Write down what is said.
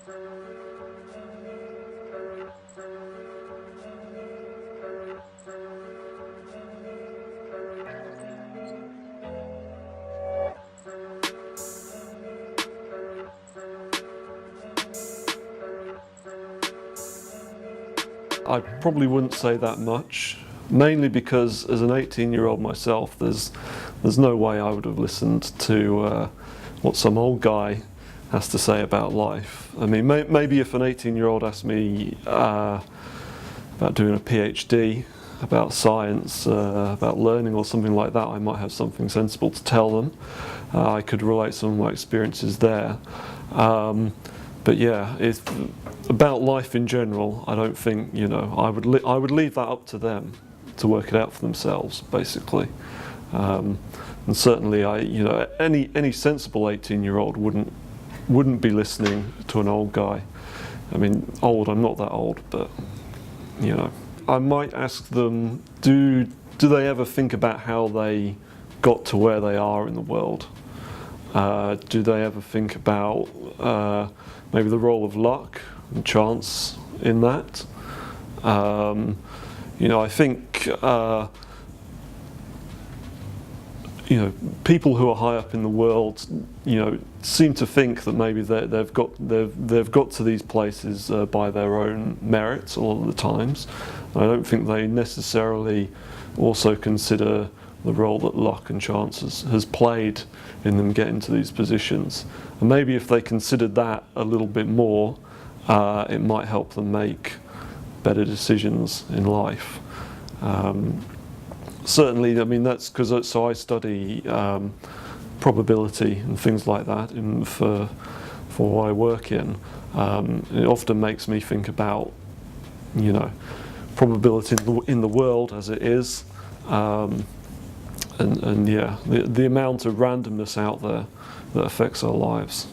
I probably wouldn't say that much, mainly because as an 18-year-old myself, there's no way I would have listened to what some old guy has to say about life. I mean, maybe if an 18-year-old asked me about doing a PhD, about science, about learning or something like that, I might have something sensible to tell them. I could relate some of my experiences there. But yeah, about life in general, I don't think, I would leave that up to them to work it out for themselves, basically. And certainly, any sensible 18-year-old wouldn't be listening to an old guy. I mean, old, I'm not that old, but I might ask them, do they ever think about how they got to where they are in the world? Do they ever think about maybe the role of luck and chance in that? I think people who are high up in the world, seem to think that maybe they've got to these places by their own merits a lot of the times. And I don't think they necessarily also consider the role that luck and chance has played in them getting to these positions. And maybe if they considered that a little bit more, it might help them make better decisions in life. Certainly, I mean, that's because I study probability and things like that for what I work in. It often makes me think about, probability in the world as it is, and yeah, the amount of randomness out there that affects our lives.